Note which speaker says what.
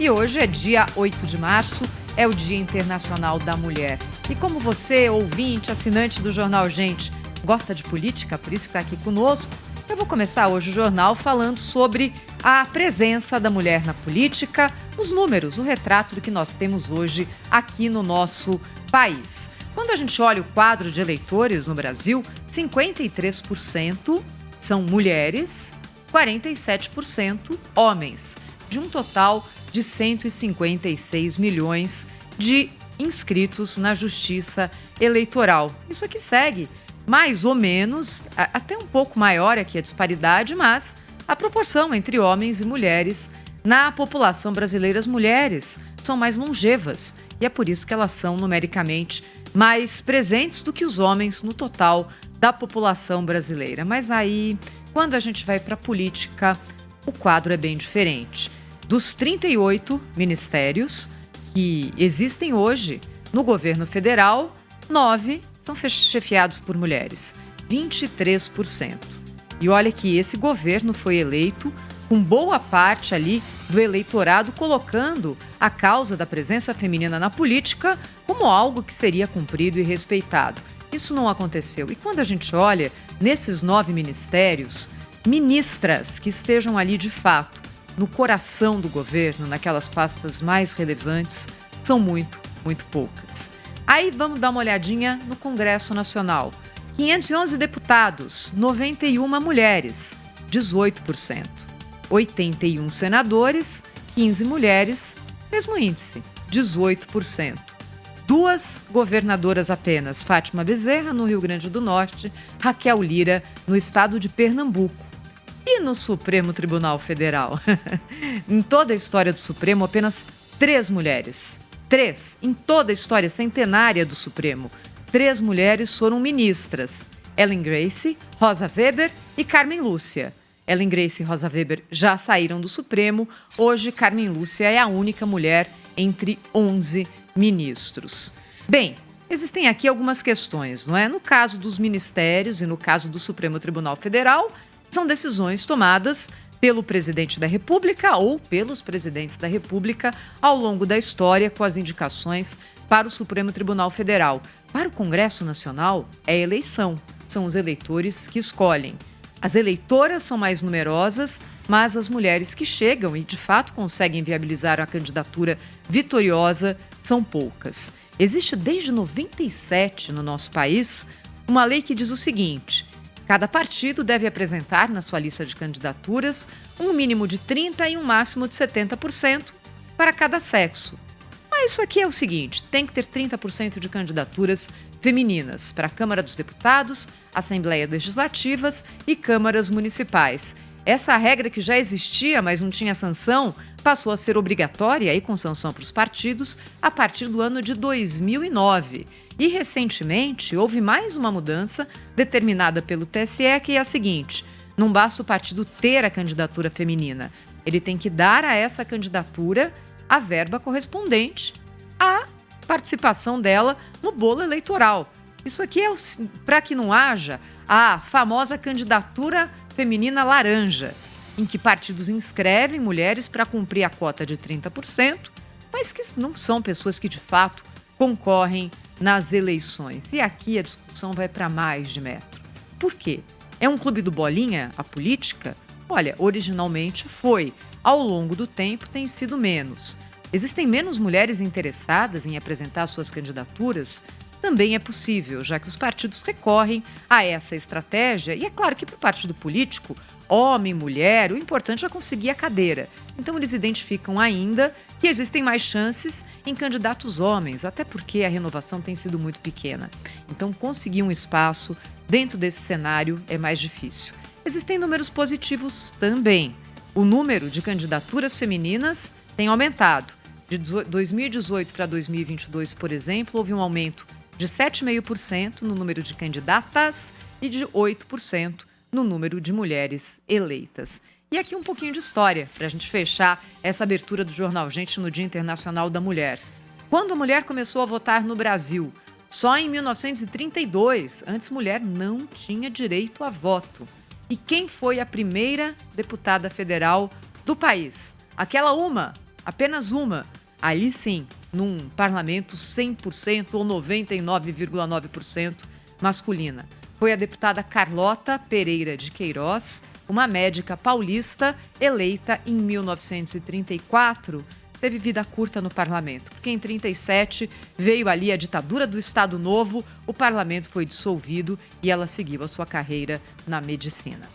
Speaker 1: E hoje é dia 8 de março, é o Dia Internacional da Mulher. E como você, ouvinte, assinante do Jornal Gente, gosta de política, por isso que está aqui conosco, eu vou começar hoje o jornal falando sobre a presença da mulher na política, os números, o retrato do que nós temos hoje aqui no nosso país. Quando a gente olha o quadro de eleitores no Brasil, 53% são mulheres, 47% homens, de um total de 156 milhões de inscritos na Justiça Eleitoral. Isso aqui segue mais ou menos, até um pouco maior aqui a disparidade, mas a proporção entre homens e mulheres na população brasileira, as mulheres são mais longevas e é por isso que elas são numericamente mais presentes do que os homens no total da população brasileira. Mas aí, quando a gente vai para a política, o quadro é bem diferente. Dos 38 ministérios que existem hoje no governo federal, 9 são chefiados por mulheres, 23%. E olha que esse governo foi eleito com boa parte ali do eleitorado colocando a causa da presença feminina na política como algo que seria cumprido e respeitado. Isso não aconteceu. E quando a gente olha nesses 9 ministérios, ministras que estejam ali de fato no coração do governo, naquelas pastas mais relevantes, são muito poucas. Aí vamos dar uma olhadinha no Congresso Nacional. 511 deputados, 91 mulheres, 18%. 81 senadores, 15 mulheres, mesmo índice, 18%. 2 governadoras apenas, Fátima Bezerra, no Rio Grande do Norte, Raquel Lira, no estado de Pernambuco. E no Supremo Tribunal Federal? Em toda a história do Supremo, apenas 3 mulheres. 3. Em toda a história centenária do Supremo, 3 mulheres foram ministras. Ellen Grace, Rosa Weber e Carmen Lúcia. Ellen Grace e Rosa Weber já saíram do Supremo. Hoje, Carmen Lúcia é a única mulher entre 11 ministros. Bem, existem aqui algumas questões, não é? No caso dos ministérios e no caso do Supremo Tribunal Federal, são decisões tomadas pelo presidente da República ou pelos presidentes da República ao longo da história com as indicações para o Supremo Tribunal Federal. Para o Congresso Nacional, é eleição. São os eleitores que escolhem. As eleitoras são mais numerosas, mas as mulheres que chegam e, de fato, conseguem viabilizar a candidatura vitoriosa são poucas. Existe desde 97 no nosso país uma lei que diz o seguinte: cada partido deve apresentar na sua lista de candidaturas um mínimo de 30% e um máximo de 70% para cada sexo. Mas isso aqui é o seguinte: tem que ter 30% de candidaturas femininas para a Câmara dos Deputados, Assembleias Legislativas e câmaras municipais. Essa regra que já existia, mas não tinha sanção, passou a ser obrigatória e com sanção para os partidos a partir do ano de 2009. E, recentemente, houve mais uma mudança determinada pelo TSE, que é a seguinte: não basta o partido ter a candidatura feminina, ele tem que dar a essa candidatura a verba correspondente à participação dela no bolo eleitoral. Isso aqui é para que não haja a famosa candidatura feminina laranja, em que partidos inscrevem mulheres para cumprir a cota de 30%, mas que não são pessoas que, de fato, concorrem nas eleições. E aqui a discussão vai para mais de metro. Por quê? É um clube do bolinha, a política? Olha, originalmente foi. Ao longo do tempo tem sido menos. Existem menos mulheres interessadas em apresentar suas candidaturas? Também é possível, já que os partidos recorrem a essa estratégia. E é claro que para o partido político, homem, mulher, o importante é conseguir a cadeira. Então eles identificam ainda que existem mais chances em candidatos homens, até porque a renovação tem sido muito pequena. Então conseguir um espaço dentro desse cenário é mais difícil. Existem números positivos também. O número de candidaturas femininas tem aumentado. De 2018 para 2022, por exemplo, houve um aumento de 7,5% no número de candidatas e de 8% no número de mulheres eleitas. E aqui um pouquinho de história, para a gente fechar essa abertura do Jornal Gente no Dia Internacional da Mulher. Quando a mulher começou a votar no Brasil? Só em 1932, antes mulher não tinha direito a voto. E quem foi a primeira deputada federal do país? Aquela uma, apenas uma, ali sim, num parlamento 100% ou 99,9% masculina. Foi a deputada Carlota Pereira de Queiroz, uma médica paulista eleita em 1934, teve vida curta no parlamento, porque em 1937 veio ali a ditadura do Estado Novo, o parlamento foi dissolvido e ela seguiu a sua carreira na medicina.